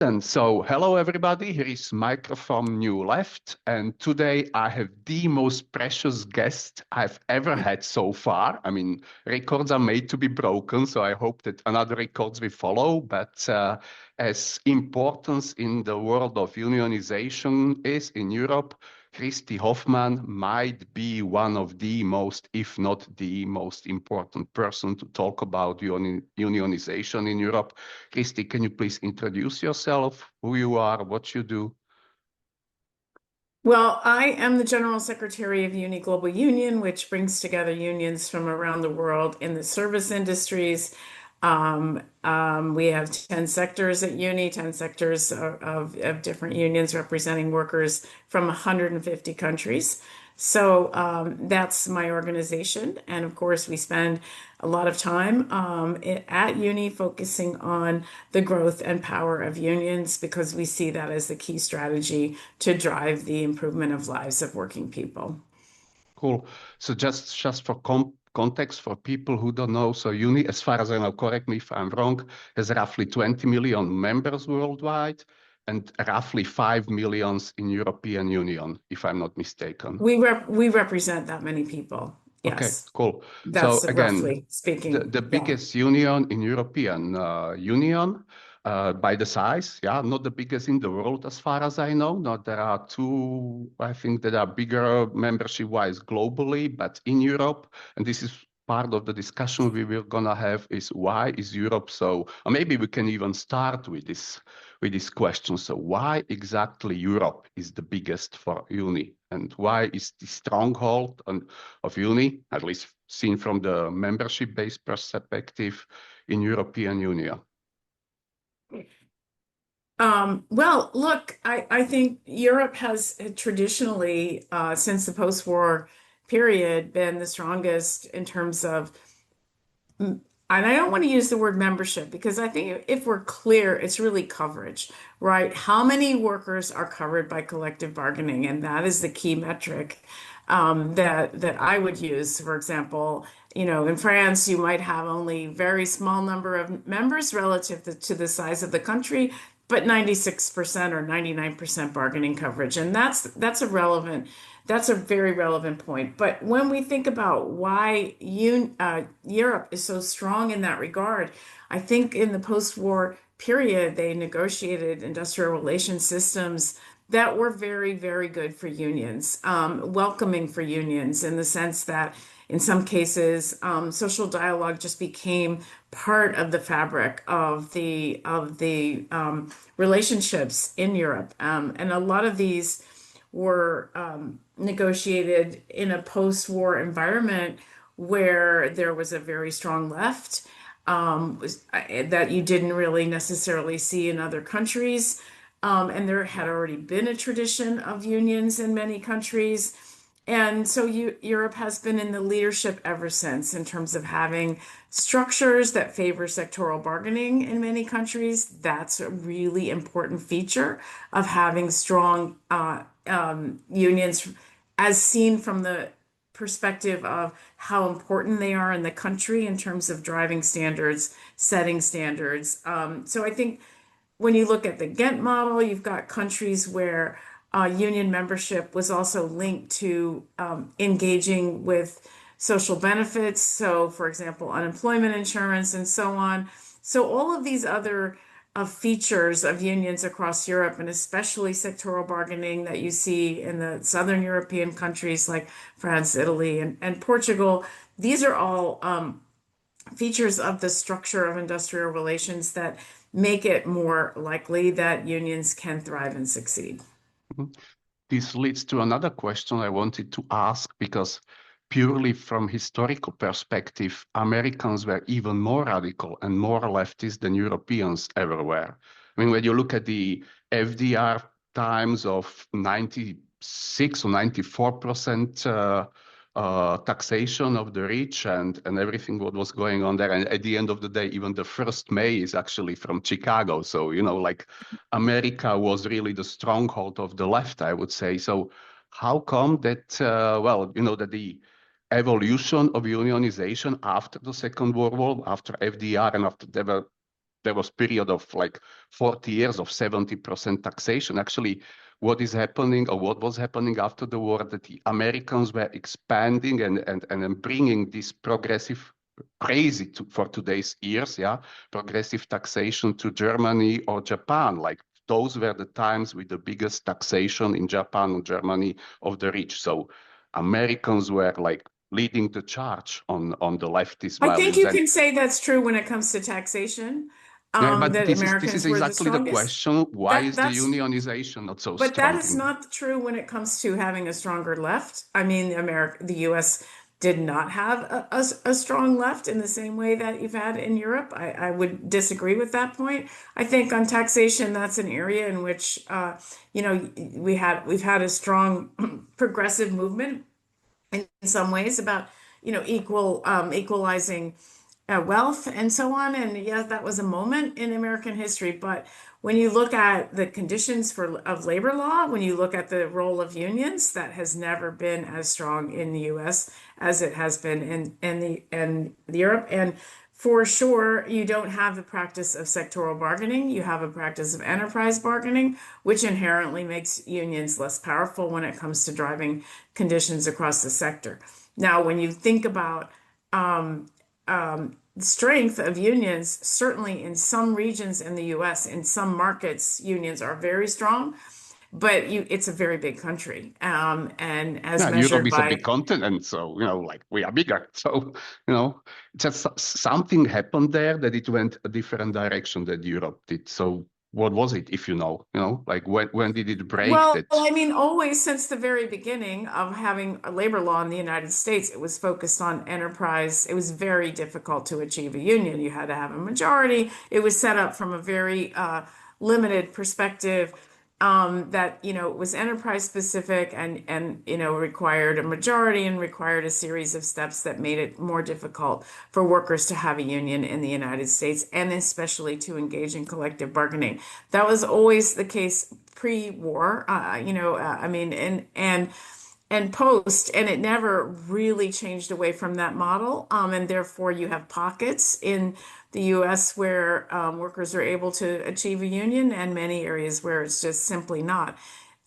And so, hello everybody, here is Michael from New Left, and today I have the most precious guest I've ever had so far. I mean, records are made to be broken, so I hope that another records will follow, but as importance in the world of unionization is in Europe, Christy Hoffman might be one of the most, if not the most important person to talk about unionization in Europe. Christy, can you please introduce yourself, who you are, what you do? Well, I am the General Secretary of Uni Global Union, which brings together unions from around the world in the service industries. We have 10 sectors at Uni, 10 sectors of different unions representing workers from 150 countries. So that's my organization. And of course, we spend a lot of time at Uni focusing on the growth and power of unions because we see that as the key strategy to drive the improvement of lives of working people. Cool. So just for context for people who don't know, so UNI, as far as I know, correct me if I'm wrong, has roughly 20 million members worldwide and roughly 5 millions in European Union, if I'm not mistaken. We represent that many people. Okay, Yes, cool. So that's again, roughly speaking. the Yeah. biggest union in European Union by the size, yeah, not the biggest in the world as far as I know. Now there are two, I think that are bigger membership-wise globally, but in Europe, and this is part of the discussion we were gonna have is why is Europe so, or maybe we can even start with this question. So why exactly Europe is the biggest for uni? And why is the stronghold of uni, at least seen from the membership-based perspective in European Union? Well, look, I think Europe has traditionally, since the post-war period, been the strongest in terms of, and I don't want to use the word membership because I think if we're clear, it's really coverage, right? How many workers are covered by collective bargaining? And that is the key metric that I would use. For example, in France, you might have only very small number of members relative to the size of the country, but 96% or 99% bargaining coverage. And that's a very relevant point. But when we think about why Europe is so strong in that regard, I think in the post-war period, they negotiated industrial relations systems that were very, very good for unions, welcoming for unions in the sense that in some cases, social dialogue just became part of the fabric of the relationships in Europe, and a lot of these were negotiated in a post-war environment where there was a very strong left that you didn't really necessarily see in other countries. And there had already been a tradition of unions in many countries. And so Europe has been in the leadership ever since in terms of having structures that favor sectoral bargaining in many countries. That's a really important feature of having strong unions as seen from the perspective of how important they are in the country in terms of driving standards, setting standards. So I think when you look at the Ghent model, you've got countries where union membership was also linked to engaging with social benefits. So, for example, unemployment insurance and so on. So, all of these other features of unions across Europe, and especially sectoral bargaining that you see in the Southern European countries like France, Italy, and Portugal, these are all features of the structure of industrial relations that make it more likely that unions can thrive and succeed. Mhm. This leads to another question I wanted to ask because purely from historical perspective, Americans were even more radical and more leftist than Europeans ever were. I mean, when you look at the FDR times of 96 or 94% taxation of the rich and everything what was going on there. And at the end of the day, even the first May is actually from Chicago. So, like America was really the stronghold of the left, I would say. So how come that, that the evolution of unionization after the Second World War, after FDR and after there were there was period of like 40 years of 70% taxation. Actually, what is happening or what was happening after the war, that the Americans were expanding and bringing this progressive, crazy for today's ears, yeah, progressive taxation to Germany or Japan. Like those were the times with the biggest taxation in Japan and Germany of the rich. So Americans were like leading the charge on the leftist I think values. you And can say that's true when it comes to taxation, yeah, but that this is Americans were the exactly the strongest. question. Why That is the that's unionization not so But that strong is in? not true when it comes to having a stronger left. I mean, the US did not have a strong left in the same way that you've had in Europe. I would disagree with that point. I think on taxation, that's an area in which, we've had a strong progressive movement in some ways about equalizing wealth and so on. And yes, that was a moment in American history. But when you look at the conditions of labor law, when you look at the role of unions, that has never been as strong in the U.S. as it has been in Europe. And for sure, you don't have the practice of sectoral bargaining. You have a practice of enterprise bargaining, which inherently makes unions less powerful when it comes to driving conditions across the sector. Now, when you think about the strength of unions, certainly in some regions in the US, in some markets, unions are very strong, but it's a very big country. And as Yeah, Europe measured is a big by, continent, so like we are bigger. So just something happened there that it went a different direction that Europe did. So what was it, if you know? Like when did it break well, that? I mean, always since the very beginning of having a labor law in the United States, it was focused on enterprise. It was very difficult to achieve a union. You had to have a majority. It was set up from a very limited perspective, that it was enterprise specific and required a majority and required a series of steps that made it more difficult for workers to have a union in the United States and especially to engage in collective bargaining. That was always the case pre-war, I mean, and post, and it never really changed away from that model. And therefore, you have pockets in the US where workers are able to achieve a union, and many areas where it's just simply not.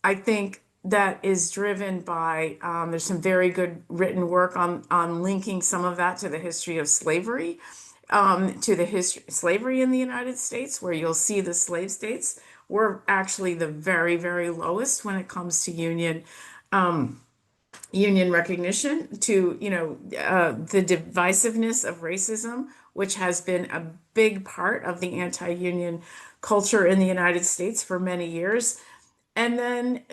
I think that is driven by, there's some very good written work on linking some of that to the history of slavery, to the history of slavery in the United States, where you'll see the slave states were actually the very, very lowest when it comes to union recognition, to the divisiveness of racism, which has been a big part of the anti-union culture in the United States for many years. And then,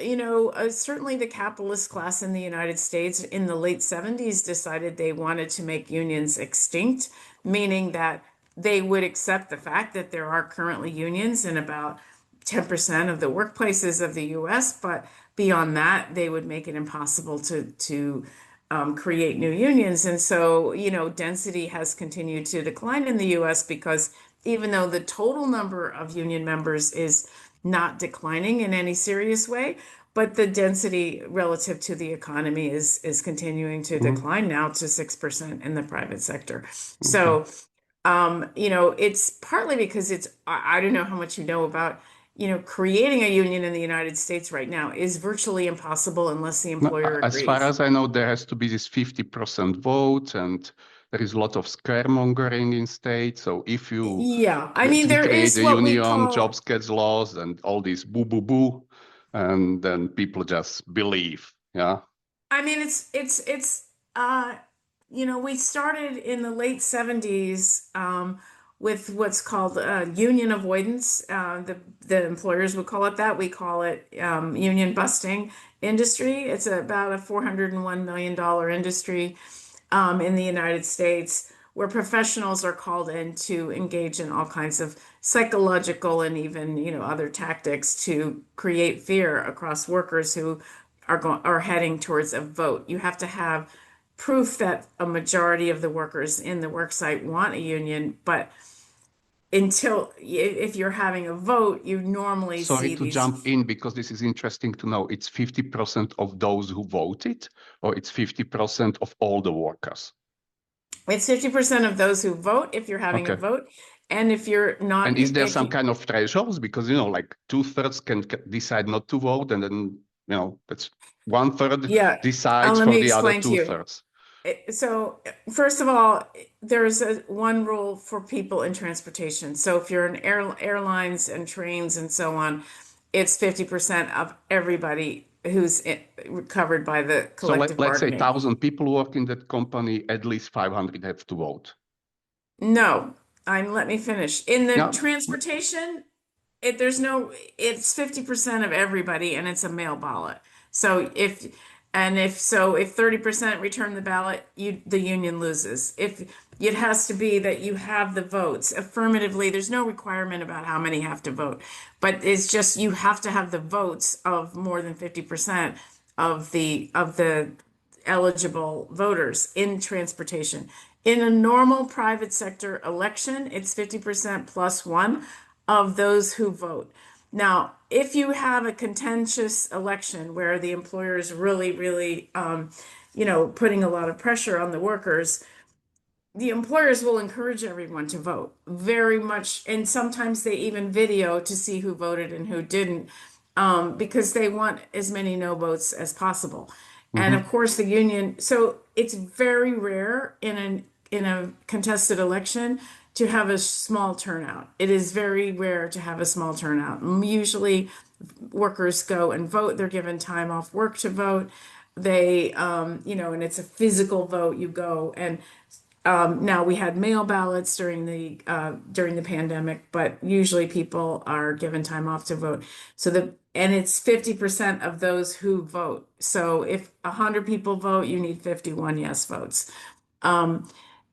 certainly the capitalist class in the United States in the late 70s decided they wanted to make unions extinct, meaning that they would accept the fact that there are currently unions in about 10% of the workplaces of the US, but beyond that, they would make it impossible to create new unions. And so, density has continued to decline in the US because even though the total number of union members is not declining in any serious way, but the density relative to the economy is continuing to Mhm. decline now to 6% in the private sector. Okay. So, it's partly because I don't know how much you know about, creating a union in the United States right now is virtually impossible unless the No, employer as far agrees. as I know, there has to be this 50% vote, and there is a lot of scaremongering in states. So if you Yeah, I mean, there create is a what we union, call, jobs gets lost, and all this boo boo boo, and then people just believe. Yeah. I mean, uh, we started in the late 70s with what's called union avoidance. The employers would call it that. We call it union busting industry. It's about a $401 million industry in the United States, where professionals are called in to engage in all kinds of psychological and even, other tactics to create fear across workers who are heading towards a vote. You have to have proof that a majority of the workers in the worksite want a union, but if you're having a vote, you normally Sorry see to these. jump in because this is interesting to know. It's 50% of those who voted, or it's 50% of all the workers? It's 50% of those who vote if you're having a Okay. vote. And if you're And not, is there if some you, kind of thresholds? Because, like 2/3 can decide not to vote, and then, that's 1/3 yeah, decides let for me the other explain to you. 2/3. So, first of all, there's one rule for people in transportation. So, if you're in airlines and trains and so on, it's 50% of everybody covered by the So collective let's say bargaining. 1,000 people work in that company, at least 500 have to vote. No, let me finish. In the Yeah. transportation, there's no, it's 50% of everybody and it's a mail ballot. So if 30% return the ballot, the union loses. If it has to be that you have the votes affirmatively, there's no requirement about how many have to vote, but it's just you have to have the votes of more than 50% of the eligible voters in transportation. In a normal private sector election, it's 50% plus one of those who vote. Now, if you have a contentious election where the employer is really, really, putting a lot of pressure on the workers, the employers will encourage everyone to vote very much. And sometimes they even video to see who voted and who didn't, because they want as many no votes as possible. And of Mhm. course, the union, so it's very rare in a contested election to have a small turnout. It is very rare to have a small turnout. Usually, workers go and vote. They're given time off work to vote. And it's a physical vote. You go and now we had mail ballots during the pandemic, but usually people are given time off to vote. And it's 50% of those who vote. So if 100 people vote, you need 51 yes votes. Um,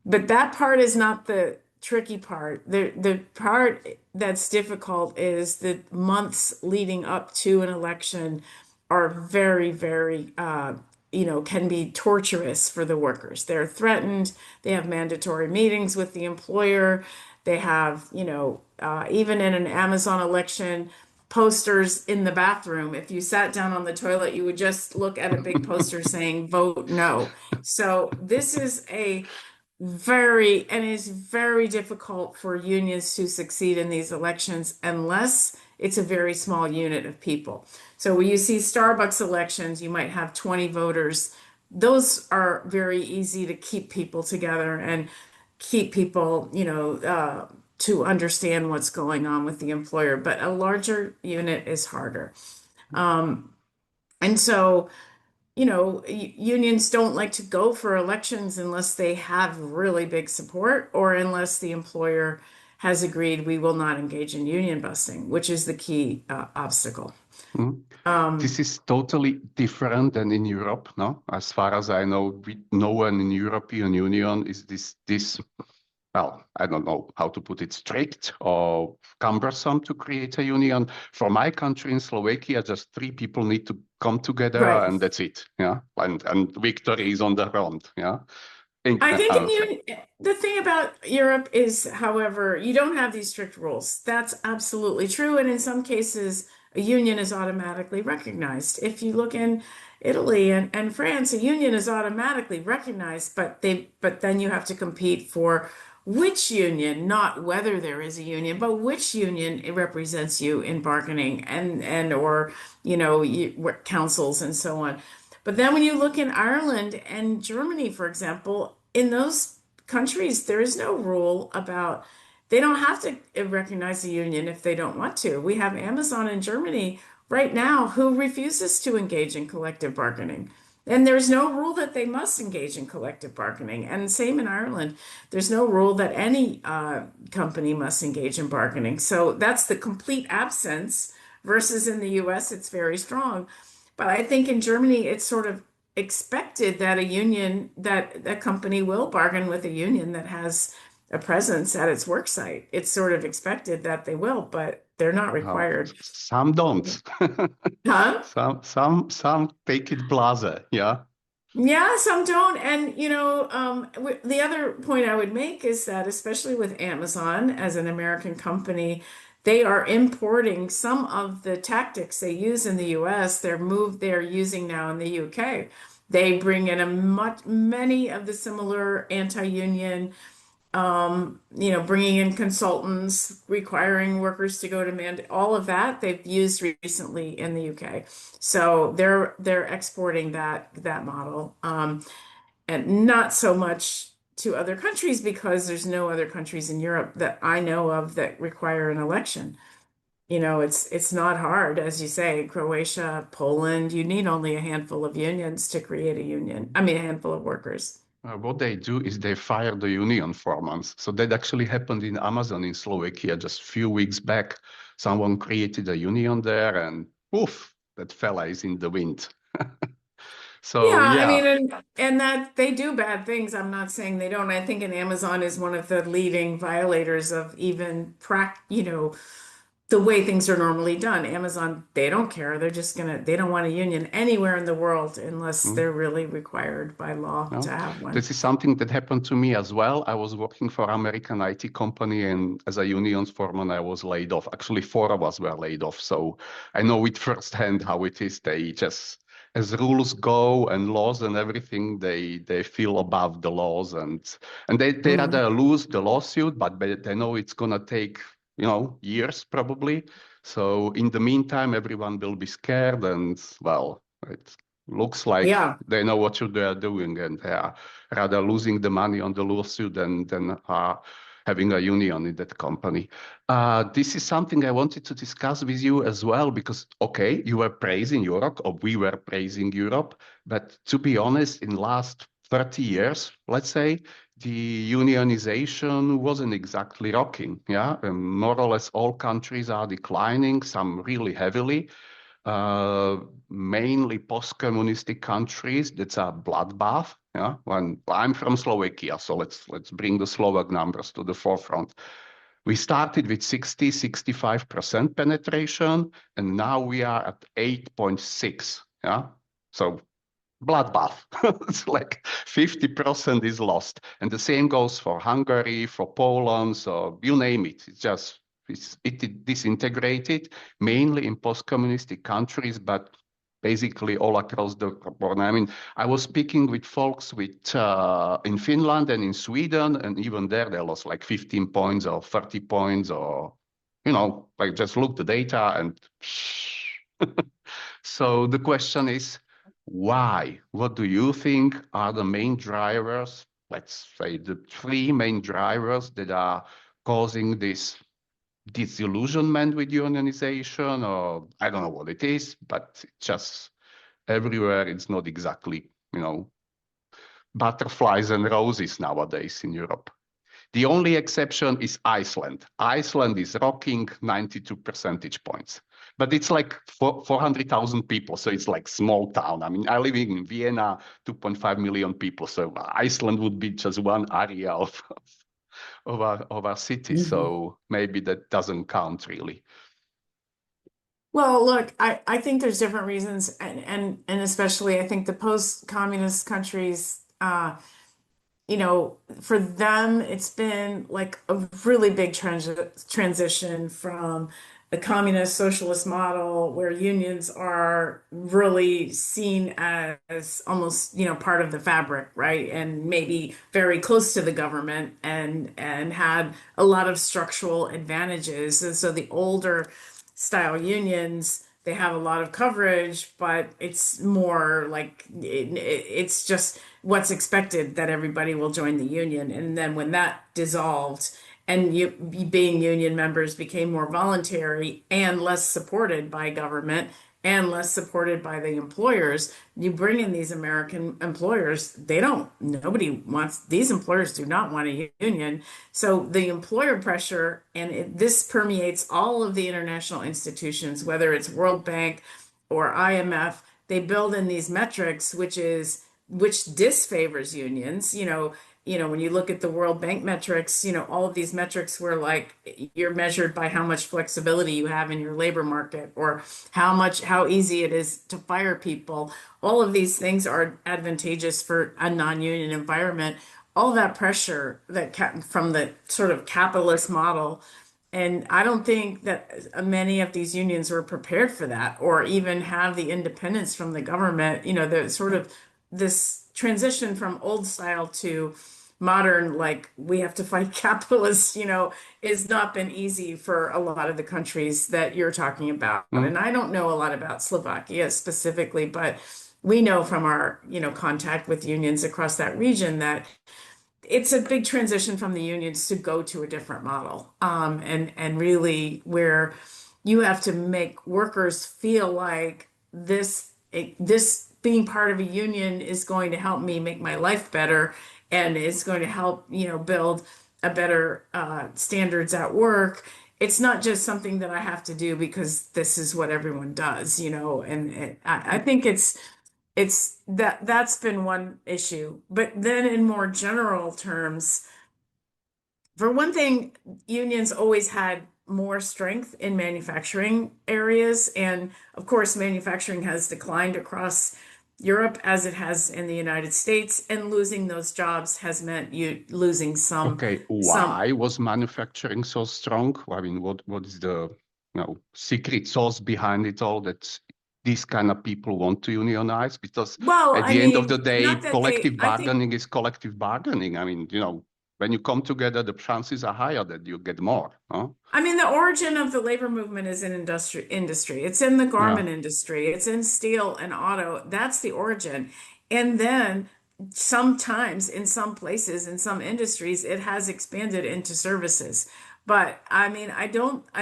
but that part is not the tricky part. The part that's difficult is the months leading up to an election are very, very, can be torturous for the workers. They're threatened. They have mandatory meetings with the employer. They have, even in an Amazon election, posters in the bathroom. If you sat down on the toilet, you would just look at a big poster saying vote no. So this is it's very difficult for unions to succeed in these elections unless it's a very small unit of people. So when you see Starbucks elections, you might have 20 voters. Those are very easy to keep people together and keep people, to understand what's going on with the employer. But a larger unit is harder. Um, and so, unions don't like to go for elections unless they have really big support or unless the employer has agreed we will not engage in union busting, which is the key obstacle. Mhm. Um, This is totally different than in Europe, no? As far as I know, no one in European Union is this, well, I don't know how to put it, strict or cumbersome to create a union. For my country in Slovakia, just three people need to come together right. and that's it. Yeah. And victory is on the ground. Yeah. I think So, the thing about Europe is, however, you don't have these strict rules. That's absolutely true. And in some cases, a union is automatically recognized. If you look in Italy and France, a union is automatically recognized, but then you have to compete for which union, not whether there is a union, but which union it represents you in bargaining or, councils and so on. But then when you look in Ireland and Germany, for example, in those countries, there is no rule about they don't have to recognize the union if they don't want to. We have Amazon in Germany right now who refuses to engage in collective bargaining. And there's no rule that they must engage in collective bargaining. And same in Ireland. There's no rule that any company must engage in bargaining. So that's the complete absence versus in the US, it's very strong. But I think in Germany, it's sort of expected that that company will bargain with a union that has a presence at its work site. It's sort of expected that they will, but they're not required. some don't. Huh? Some take it blase. Yeah. Yeah, some don't. And, the other point I would make is that, especially with Amazon as an American company, they are importing some of the tactics they use in the US, they're using now in the UK. They bring in many of the similar anti-union bringing in consultants, requiring workers to go to all of that they've used recently in the UK. So they're exporting that model, and not so much to other countries because there's no other countries in Europe that I know of that require an election. It's not hard, as you say, Croatia, Poland, you need only a handful of unions to create a union. I mean, a handful of workers. What they do is they fire the union foremen. So that actually happened in Amazon in Slovakia just a few weeks back. Someone created a union there and poof, that fella is in the wind. Yeah, So I yeah. mean, and that they do bad things. I'm not saying they don't. I think an Amazon is one of the leading violators of even the way things are normally done. Amazon, they don't care. They don't want a union anywhere in the world unless Mm. they're really required by law to No, have one. this is something that happened to me as well. I was working for American IT company, and as a union foreman, I was laid off. Actually, four of us were laid off, so I know it firsthand how it is. They just, as rules go and laws and everything, they feel above the laws, and they Mhm. rather lose the lawsuit, but they know it's gonna take years probably. So in the meantime, everyone will be scared, and well, it looks like Yeah. they know what they are doing, and they are rather losing the money on the lawsuit than having a union in that company. This is something I wanted to discuss with you as well, because, okay, you were praising Europe, or we were praising Europe, but to be honest, in last 30 years, let's say, the unionization wasn't exactly rocking. Yeah, and more or less all countries are declining, some really heavily, uh, mainly post-communistic countries. That's a bloodbath. Yeah, when I'm from Slovakia, so let's bring the Slovak numbers to the forefront. We started with 65% penetration, and now we are at 8.6. Yeah, so bloodbath. It's like 50% is lost. And the same goes for Hungary, for Poland, so you name it. It disintegrated mainly in post-communistic countries, but basically all across the board. I mean, I was speaking with folks in Finland and in Sweden, and even there they lost like 15 points or 30 points, or like just look the data and so the question is, why? What do you think are the main drivers? Let's say the three main drivers that are causing this disillusionment with unionization, or I don't know what it is, but it's just everywhere. It's not exactly, butterflies and roses nowadays in Europe. The only exception is Iceland. Iceland is rocking 92 percentage points. But it's like 400,000 people, so it's like small town. I mean, I live in Vienna, 2.5 million people, so Iceland would be just one area of our city. Mhm. So maybe that doesn't count really. Well, look, I think there's different reasons, and especially I think the post-communist countries, for them, it's been like a really big transition from the communist socialist model where unions are really seen as almost, part of the fabric, right? And maybe very close to the government and had a lot of structural advantages. And so the older style unions, they have a lot of coverage, but it's more like it's just what's expected that everybody will join the union. And then when that dissolved and being union members became more voluntary and less supported by government and less supported by the employers, you bring in these American employers, nobody wants, these employers do not want a union. So the employer pressure, and this permeates all of the international institutions, whether it's World Bank or IMF, they build in these metrics, which disfavors unions. When you look at the World Bank metrics, all of these metrics were like you're measured by how much flexibility you have in your labor market or how easy it is to fire people. All of these things are advantageous for a non-union environment. All that pressure from the sort of capitalist model, and I don't think that many of these unions were prepared for that or even have the independence from the government. The sort of this transition from old style to modern, like we have to fight capitalists, has not been easy for a lot of the countries that you're talking about. Mm. And I don't know a lot about Slovakia specifically, but we know from our, contact with unions across that region that it's a big transition from the unions to go to a different model. And really where you have to make workers feel like this being part of a union is going to help me make my life better and is going to help, build a better standards at work. It's not just something that I have to do because this is what everyone does, and I think it's that's been one issue. But then in more general terms, for one thing, unions always had more strength in manufacturing areas. And of course, manufacturing has declined across Europe as it has in the United States. And losing those jobs has meant you losing Okay, some, why was manufacturing so strong? I mean, what is the secret sauce behind it all that these kind of people want to unionize? Because well, at I the end of mean, the day, not that collective I think bargaining is collective bargaining. I mean, when you come together, the chances are higher that you get more, huh? I mean, the origin of the labor movement is in industry. It's in the Yeah. garment industry. It's in steel and auto. That's the origin. And then sometimes in some places, in some industries, it has expanded into services. But I mean, I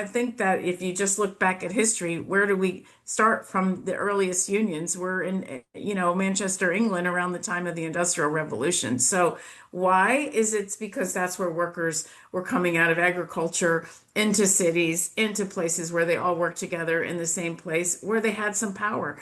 think that if you just look back at history, where do we start from the earliest unions? We're in, Manchester, England around the time of the Industrial Revolution. So why is it? It's because that's where workers were coming out of agriculture into cities, into places where they all work together in the same place where they had some power.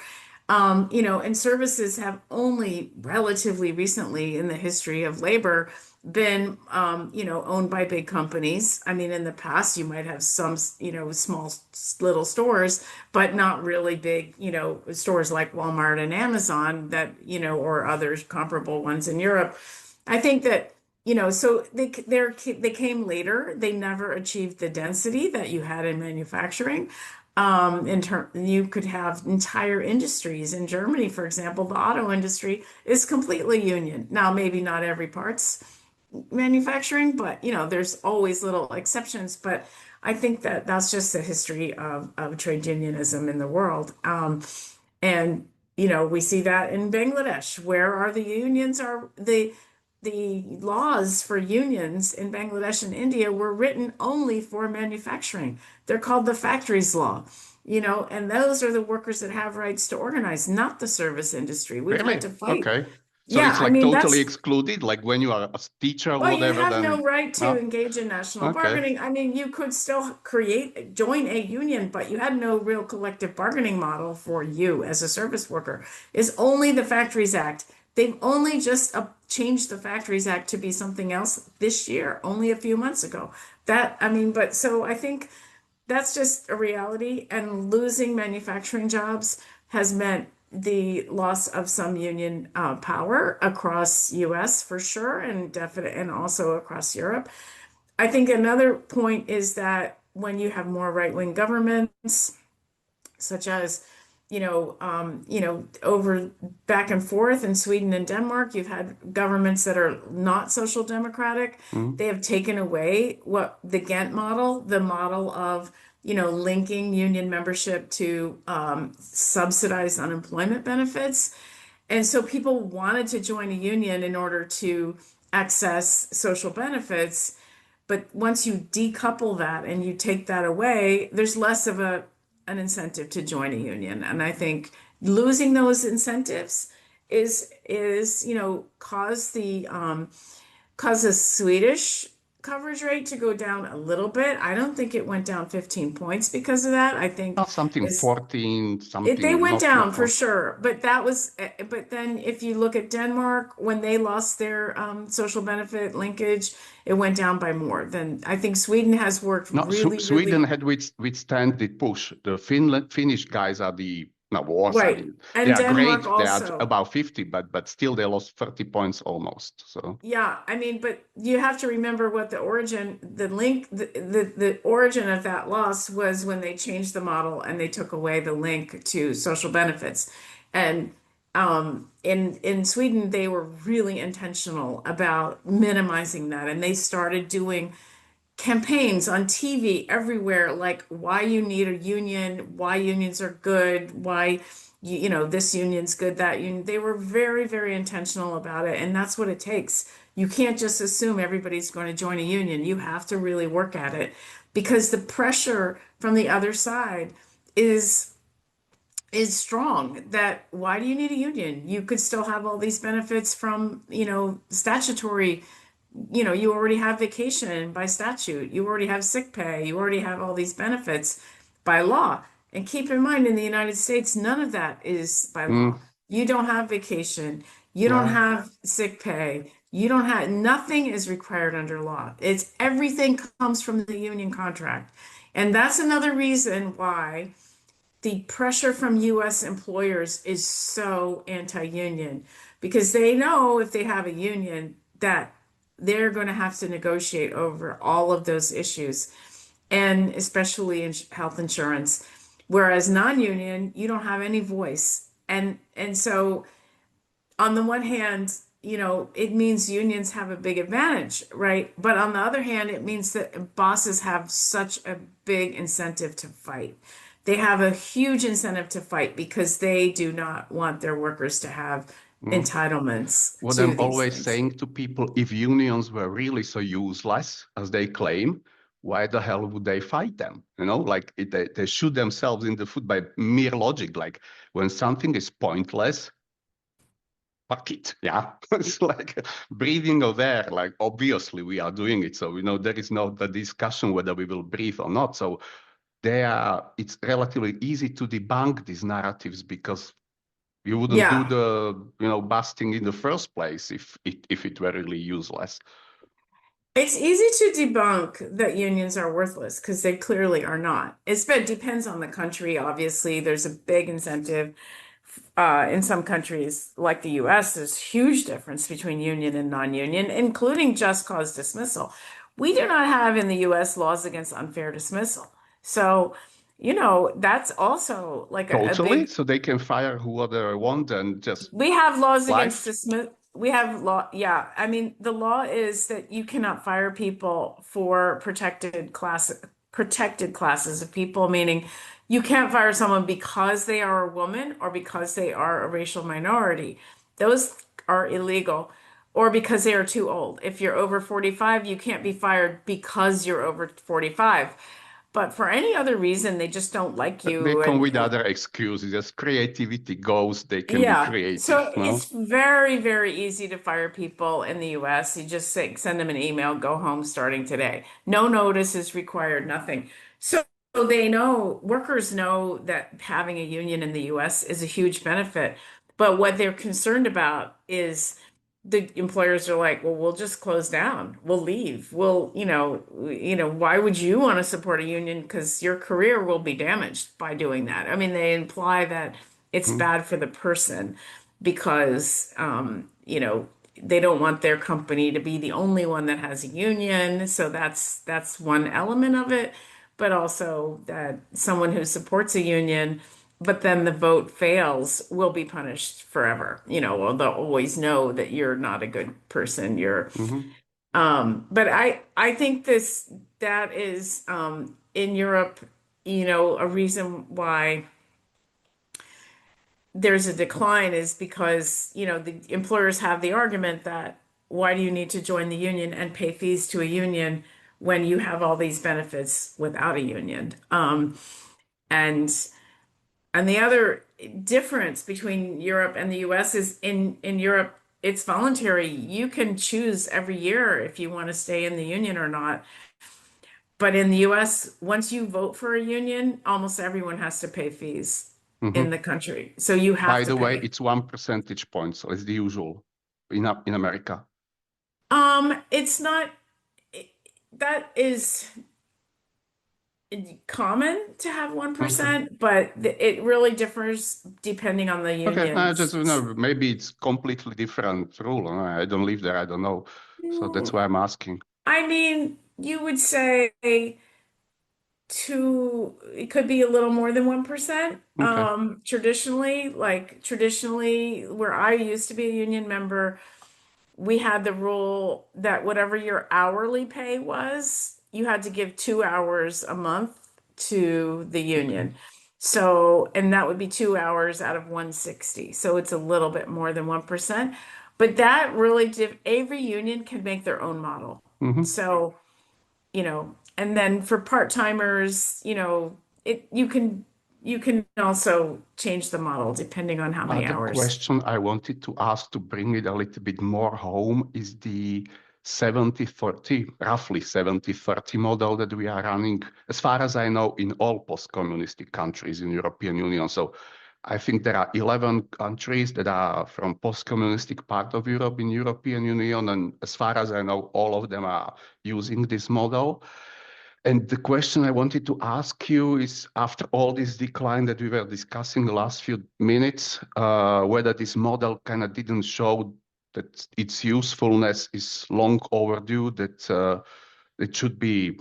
And services have only relatively recently in the history of labor been, owned by big companies. I mean, in the past, you might have some, small little stores, but not really big, stores like Walmart and Amazon that, or others comparable ones in Europe. I think that so they came later. They never achieved the density that you had in manufacturing. In term, you could have entire industries in Germany, for example. The auto industry is completely union. Now, maybe not every part's manufacturing, but there's always little exceptions. But I think that that's just the history of trade unionism in the world. And we see that in Bangladesh. Where are the unions? Are the laws for unions in Bangladesh and India were written only for manufacturing. They're called the factories law, and those are the workers that have rights to organize, not the service industry. We've had Really? to fight. Okay. So Yeah, it's I like mean, totally that's excluded, like when you are a teacher or well, you whatever, have no then, right to no? engage in national Okay. bargaining. I mean, you could still join a union, but you had no real collective bargaining model for you as a service worker. It's only the Factories Act. They've only just changed the Factories Act to be something else this year, only a few months ago. I mean, but so I think that's just a reality. And losing manufacturing jobs has meant the loss of some union power across US for sure, and definite, and also across Europe. I think another point is that when you have more right-wing governments, such as over back and forth in Sweden and Denmark, you've had governments that are not social democratic. Mm. They have taken away what the Ghent model, the model of, linking union membership to subsidized unemployment benefits. And so people wanted to join a union in order to access social benefits. But once you decouple that and you take that away, there's less of an incentive to join a union. And I think losing those incentives is cause the Swedish coverage rate to go down a little bit. I don't think it went down 15 points because of that. I think Not something it's 14, they something, went not down for more. sure, but then if you look at Denmark, when they lost their social benefit linkage, it went down by more. Then I think Sweden has worked No, really, Sweden really had withstand the push. The Finnish guys are the no worse. I right. mean, they And are Denmark great. They are also. about 50, but still they lost 30 points almost. So Yeah, I mean, but you have to remember what the origin of that loss was when they changed the model and they took away the link to social benefits. And In Sweden, they were really intentional about minimizing that, and they started doing campaigns on TV everywhere, like why you need a union, why unions are good, why this union's good, that union. They were very, very intentional about it, and that's what it takes. You can't just assume everybody's going to join a union. You have to really work at it because the pressure from the other side is strong that why do you need a union? You could still have all these benefits from, statutory, you already have vacation by statute, you already have sick pay, you already have all these benefits by law. And keep in mind, in the United States, none of that is by Mm, law. You don't have vacation, you don't yeah. have sick pay, you don't have, nothing is required under law. It's everything comes from the union contract. And that's another reason why the pressure from US employers is so anti-union because they know if they have a union that they're going to have to negotiate over all of those issues and especially in health insurance. Whereas non-union, you don't have any voice. And so on the one hand, it means unions have a big advantage, right? But on the other hand, it means that bosses have such a big incentive to fight. They have a huge incentive to fight because they do not want their workers to have Mm. entitlements What to I'm these always things. saying to people, if unions were really so useless as they claim, why the hell would they fight them? Like they shoot themselves in the foot by mere logic. Like when something is pointless, fuck it. Yeah. It's like breathing of air. Like obviously we are doing it. So, there is no the discussion whether we will breathe or not. So it's relatively easy to debunk these narratives because you wouldn't do Yeah. the, busting in the first place if it were really useless. It's easy to debunk that unions are worthless because they clearly are not. It depends on the country. Obviously, there's a big incentive. In some countries, like the US, there's huge difference between union and non-union, including just cause dismissal. We do not have in the US laws against unfair dismissal. So, that's also like a Totally. big So they can fire whoever they want and just we have laws against life. dismiss. We have law. Yeah. I mean, the law is that you cannot fire people for protected classes of people, meaning you can't fire someone because they are a woman or because they are a racial minority. Those are illegal. Or because they are too old. If you're over 45, you can't be fired because you're over 45. But for any other reason, they just don't like They you come and with other excuses. As creativity goes, they can be yeah. creative. So No. it's very, very easy to fire people in the US. You just send them an email, go home starting today. No notice is required, nothing. So they know, workers know that having a union in the US is a huge benefit. But what they're concerned about is the employers are like, well, we'll just close down. We'll leave. Why would you want to support a union? Because your career will be damaged by doing that. I mean, they imply that it's Mm, bad for the person because they don't want their company to be the only one that has a union. So that's one element of it, but also that someone who supports a union, but then the vote fails, will be punished forever. Well, they'll always know that you're not a good person. mhm. But I think that is in Europe, a reason why there's a decline is because, the employers have the argument that why do you need to join the union and pay fees to a union when you have all these benefits without a union? And the other difference between Europe and the US is in Europe, it's voluntary. You can choose every year if you want to stay in the union or not. But in the US, once you vote for a union, almost everyone has to pay fees in Mhm. the country. So you have By to the way, pay. it's 1 percentage point, so it's the usual in America. It's not that is common to have Okay. 1%, but it really differs depending on the Okay. I just unions. maybe it's completely different rule. I don't live there. I don't know. So that's Mm, why I'm asking. I mean, you would say it could be a little more than 1%. Okay. Traditionally, where I used to be a union member, we had the rule that whatever your hourly pay was, you had to give 2 hours a month to the Okay. union. So, and that would be 2 hours out of 160. So it's a little bit more than 1%. But that really every union can make their own model. Mm-hmm. So, and then for part-timers, you can also change the model depending on how many The hours. question I wanted to ask to bring it a little bit more home is the 70-30, roughly 70-30 model that we are running, as far as I know, in all post-communistic countries in European Union. So I think there are 11 countries that are from post-communistic part of Europe in European Union, and as far as I know, all of them are using this model. And the question I wanted to ask you is, after all this decline that we were discussing the last few minutes, whether this model kind of didn't show that its usefulness is long overdue, that it should be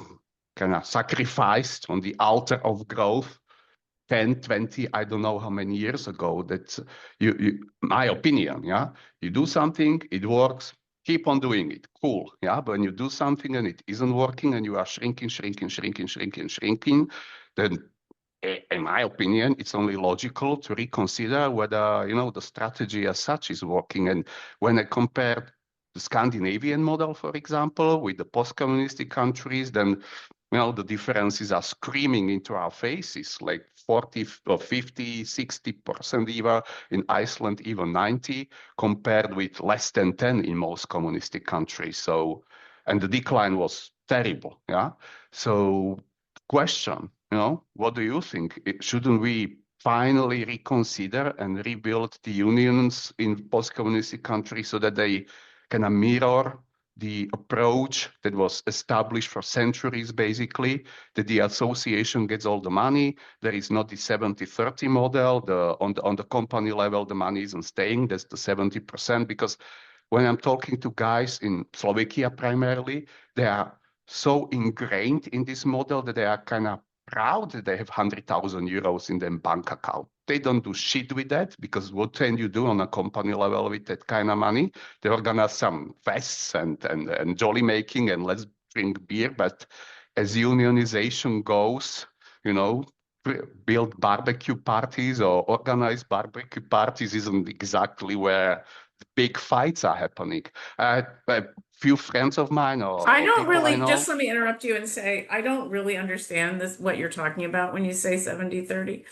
kind of sacrificed on the altar of growth 10, 20, I don't know how many years ago, that my opinion, yeah, you do something, it works, keep on doing it, cool, yeah, but when you do something and it isn't working and you are shrinking, then in my opinion, it's only logical to reconsider whether, the strategy as such is working. And when I compare the Scandinavian model, for example, with the post-communistic countries, then the differences are screaming into our faces, like 40 or 50, 60% even in Iceland, even 90, compared with less than 10 in most communistic countries. So, and the decline was terrible. Yeah. So, question, what do you think? Shouldn't we finally reconsider and rebuild the unions in post-communistic countries so that they can mirror the approach that was established for centuries, basically, that the association gets all the money. There is not the 70-30 model. On the company level, the money isn't staying. That's the 70%. Because when I'm talking to guys in Slovakia primarily, they are so ingrained in this model that they are kind of proud that they have 100,000 euros in their bank account. They don't do shit with that, because what can you do on a company level with that kind of money? They organize some fests and jolly making and let's drink beer. But as unionization goes, you know, build barbecue parties or organize barbecue parties isn't exactly where the big fights are happening. A few friends of mine I or don't people I really, just know. let me interrupt you and say, I don't really understand what you're talking about when you say 70-30.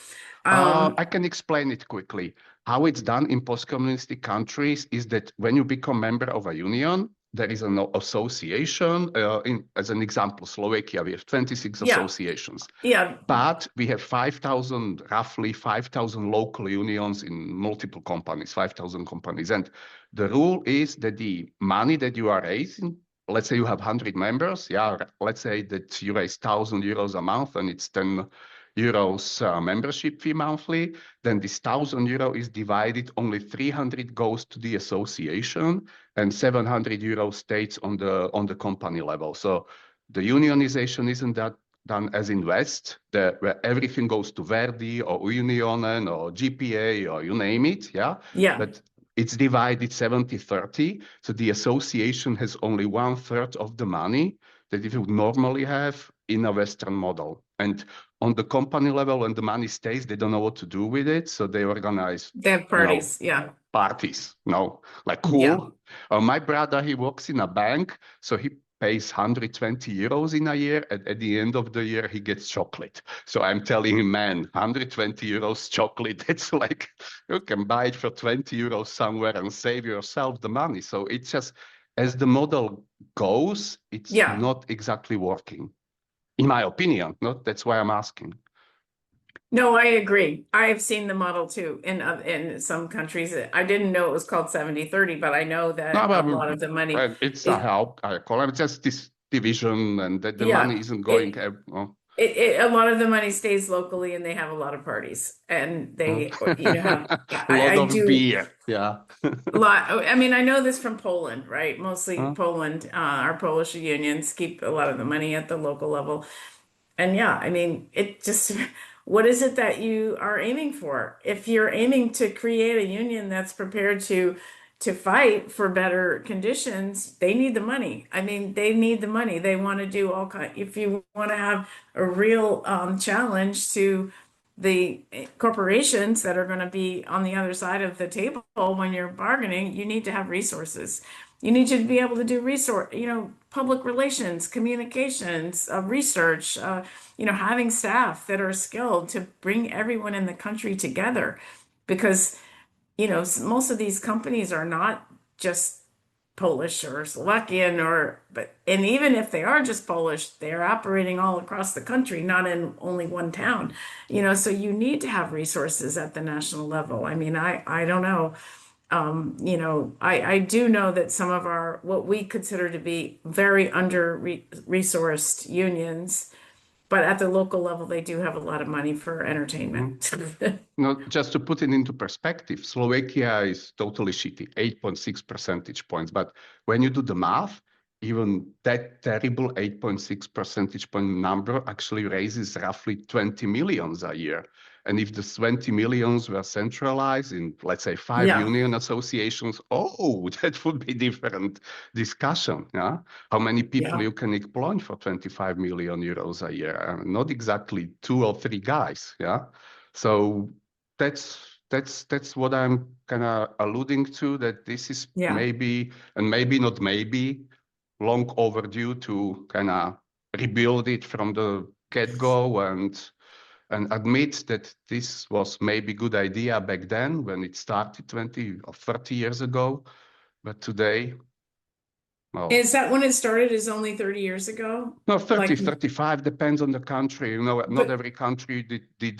I can explain it quickly. How it's done in post-communistic countries is that when you become member of a union, there is an association. As an example, Slovakia, we have 26 Yeah, associations, yeah, but we have roughly 5,000 local unions in multiple companies, 5,000 companies. And the rule is that the money that you are raising, let's say you have 100 members, yeah, let's say that you raise 1,000 euros a month and it's 10 euros membership fee monthly, then this 1,000 euro is divided, only 300 goes to the association and 700 euros stays on the company level. So the unionization isn't that done as in West, where everything goes to Verdi or Unionen or GPA or you name it, yeah? yeah. But it's divided 70-30, so the association has only 1/3 of the money that it would normally have in a Western model. And on the company level, when the money stays, they don't know what to do with it, so they organize, They have parties. Yeah, parties, like yeah. cool. My brother, he works in a bank, so he pays 120 euros in a year. At the end of the year, he gets chocolate. So I'm telling him, man, 120 euros chocolate, it's like you can buy it for 20 euros somewhere and save yourself the money. So it's just, as the model goes, it's Yeah. not exactly working, in my opinion. No, that's why I'm asking. No, I agree. I have seen the model too in some countries. I didn't know it was called 70-30, but I know No, that a but lot of the money it's a is, help. I call it just this division, and that the money yeah, isn't going. it, a lot of the money stays locally and they have a lot of parties and Uh, they, have, a lot I of do beer. Yeah. a lot. I mean, I know this from Poland, right? Mostly Huh? Poland, our Polish unions keep a lot of the money at the local level. And yeah, I mean, it just, what is it that you are aiming for? If you're aiming to create a union that's prepared to fight for better conditions, they need the money. I mean, they need the money. They want to do all kind. If you want to have a real challenge to the corporations that are going to be on the other side of the table when you're bargaining, you need to have resources. You need to be able to do public relations, communications, research, having staff that are skilled to bring everyone in the country together. Because, most of these companies are not just Polish or Slovakian and even if they are just Polish, they're operating all across the country, not in only one town. So you need to have resources at the national level. I mean, I don't know. I do know that some of our what we consider to be very resourced unions, but at the local level, they do have a lot of money for Mhm. entertainment. No, just to put it into perspective, Slovakia is totally shitty, 8.6 percentage points. But when you do the math, even that terrible 8.6 percentage point number actually raises roughly 20 millions a year. And if the 20 millions were centralized in, let's say, 5 Yeah, union associations, oh, that would be different discussion. Yeah, how many people yeah, you can employ for 25 million euros a year? Not exactly 2 or 3 guys. Yeah, so that's what I'm kind of alluding to, that this is yeah. maybe, and maybe not maybe, long overdue to kind of rebuild it from the get-go and admit that this was maybe good idea back then when it started 20 or 30 years ago, but today, well, Is that when it started? Is only 30 years ago? no, 30, Like, 35 depends on the country. You know, not but every country did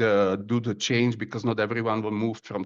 do the change because not everyone will move from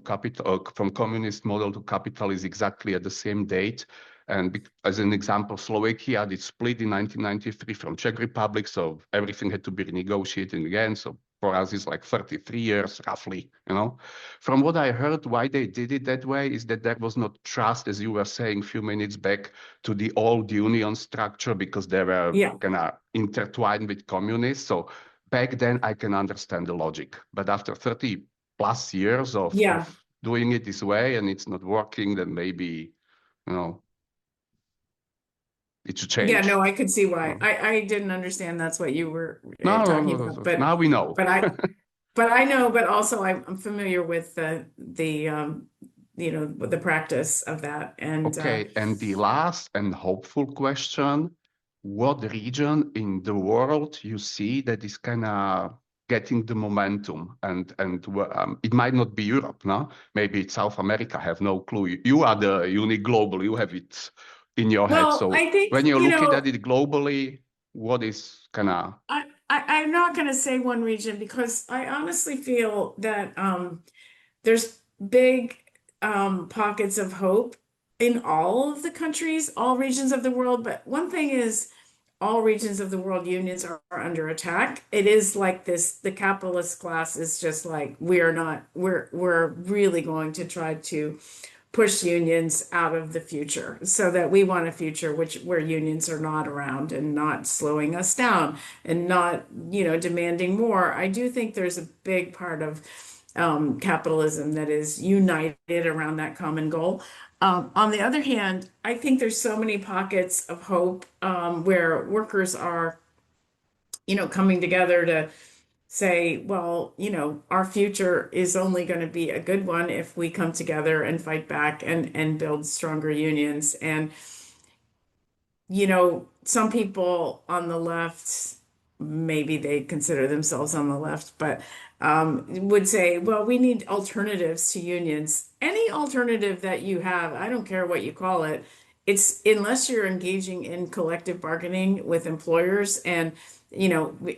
from communist model to capitalism exactly at the same date. And as an example, Slovakia did split in 1993 from Czech Republic, so everything had to be renegotiated again. So for us, it's like 33 years roughly, you know. From what I heard, why they did it that way is that there was not trust, as you were saying a few minutes back, to the old union structure because they were yeah, kind of intertwined with communists. So back then I can understand the logic. But after 30 plus years of yeah, doing it this way and it's not working, then maybe, you know, it should yeah. change. No, I could see why. No, I didn't understand that's what you were no, no, talking no, about, no. Now we know. but I but I know, but also I'm familiar with the practice of that, and Okay, and the last and hopeful question, what region in the world you see that is kind of getting the momentum and it might not be Europe, no? Maybe it's South America, I have no clue. You are the unique global, you have it in your head. well, So I think, when you're looking at it globally, what is kind of, I'm not going to say one region because I honestly feel that there's big pockets of hope in all of the countries, all regions of the world. But one thing is, all regions of the world unions are under attack. It is like this, the capitalist class is just like, we're really going to try to push unions out of the future so that we want a future where unions are not around and not slowing us down and not, demanding more. I do think there's a big part of capitalism that is united around that common goal. On the other hand, I think there's so many pockets of hope where workers are, coming together to say, well, our future is only going to be a good one if we come together and fight back and build stronger unions. And some people on the left, maybe they consider themselves on the left, but would say, well, we need alternatives to unions. Any alternative that you have, I don't care what you call it, it's unless you're engaging in collective bargaining with employers and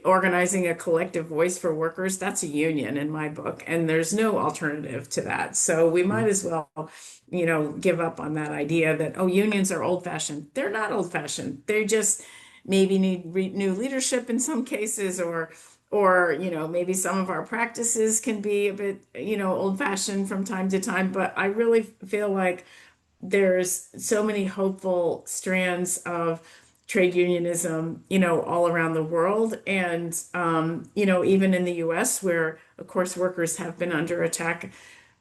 organizing a collective voice for workers, that's a union in my book, and there's no alternative to that. So we might as well give up on that idea that, oh, unions are old fashioned. They're not old fashioned. They just maybe need new leadership in some cases, or maybe some of our practices can be a bit, old fashioned from time to time. But I really feel like there's so many hopeful strands of trade unionism, all around the world. And, even in the US, where, of course, workers have been under attack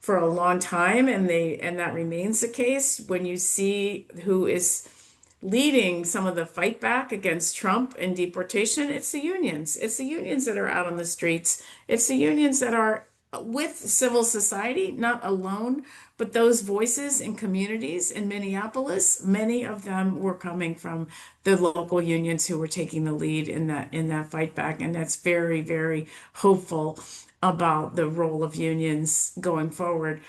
for a long time, and that remains the case. When you see who is leading some of the fight back against Trump and deportation, it's the unions. It's the unions that are out on the streets. It's the unions that are with civil society, not alone, but those voices in communities in Minneapolis, many of them were coming from the local unions who were taking the lead in that fight back. And that's very, very hopeful about the role of unions going forward.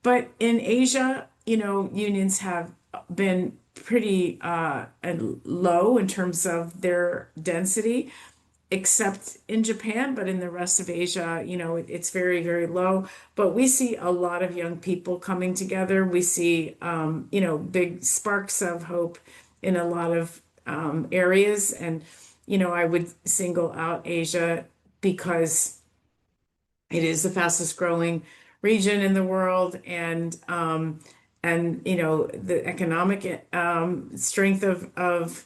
But in Asia, unions have been pretty low in terms of their density, except in Japan, but in the rest of Asia, it's very, very low. But we see a lot of young people coming together. We see, big sparks of hope in a lot of areas. And, I would single out Asia because it is the fastest growing region in the world, and the economic strength of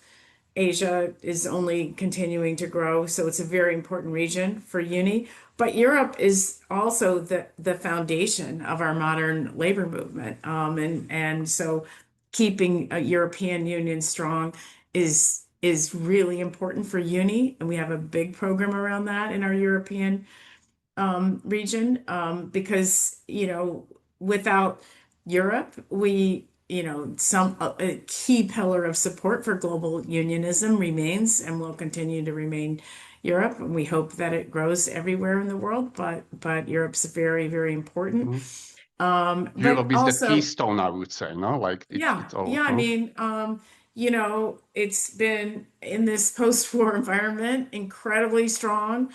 Asia is only continuing to grow, so it's a very important region for uni. But Europe is also the foundation of our modern labor movement, and so keeping a European Union strong is really important for uni, and we have a big program around that in our European region, because without Europe, some a key pillar of support for global unionism remains and will continue to remain Europe, and we hope that it grows everywhere in the world. But Europe's very, very important. Mhm. But Europe is the also, keystone, I would say, no? Like yeah, it's all, yeah. I huh? mean, it's been in this post-war environment incredibly strong.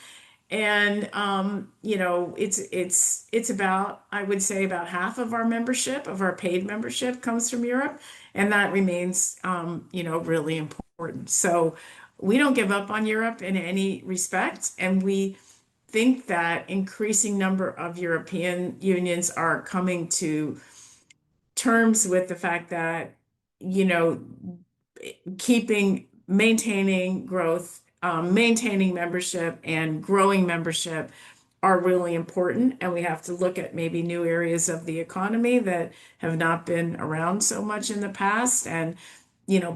And it's about, I would say, about half of our membership, of our paid membership, comes from Europe, and that remains really important. So we don't give up on Europe in any respect, and we think that increasing number of European unions are coming to terms with the fact that, you know, maintaining growth, maintaining membership and growing membership are really important. And we have to look at maybe new areas of the economy that have not been around so much in the past. And,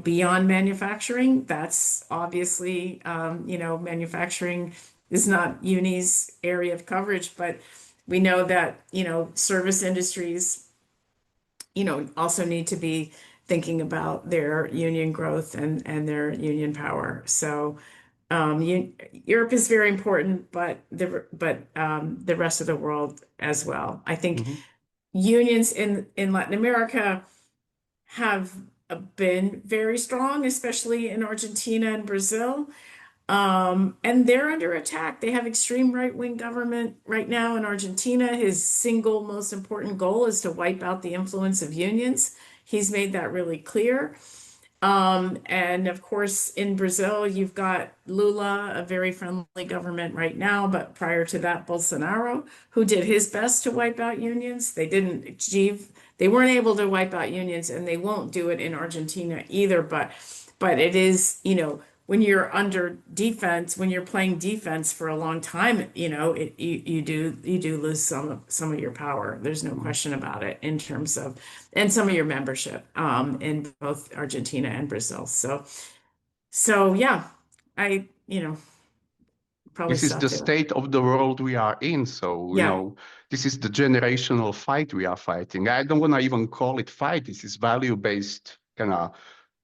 beyond manufacturing, that's obviously, manufacturing is not uni's area of coverage, but we know that, service industries also need to be thinking about their union growth and their union power. So Europe is very important, but the rest of the world as well. I think Mhm. unions in Latin America have been very strong, especially in Argentina and Brazil. And they're under attack. They have extreme right-wing government right now in Argentina. His single most important goal is to wipe out the influence of unions. He's made that really clear. And of course, in Brazil, you've got Lula, a very friendly government right now, but prior to that, Bolsonaro, who did his best to wipe out unions. They weren't able to wipe out unions, and they won't do it in Argentina either. But it is, when you're under defense, when you're playing defense for a long time, you do lose some of your power. There's no Mhm. question about it in terms of, and some of your membership in both Argentina and Brazil. So yeah, I probably This is stop the there. state of the world we are in. So, Yeah. this is the generational fight we are fighting. I don't want to even call it fight. This is value-based kind of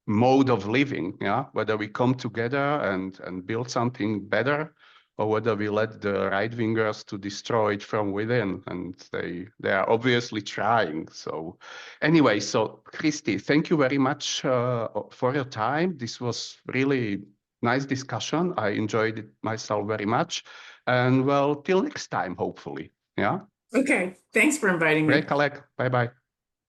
mode of living, yeah, whether we come together and build something better, or whether we let the right wingers to destroy it from within, and they are obviously trying. So anyway, so Christy, thank you very much for your time. This was really nice discussion. I enjoyed it myself very much, and well, till next time, hopefully. Yeah. Okay. Thanks for inviting me. Great, Kalek. Bye bye.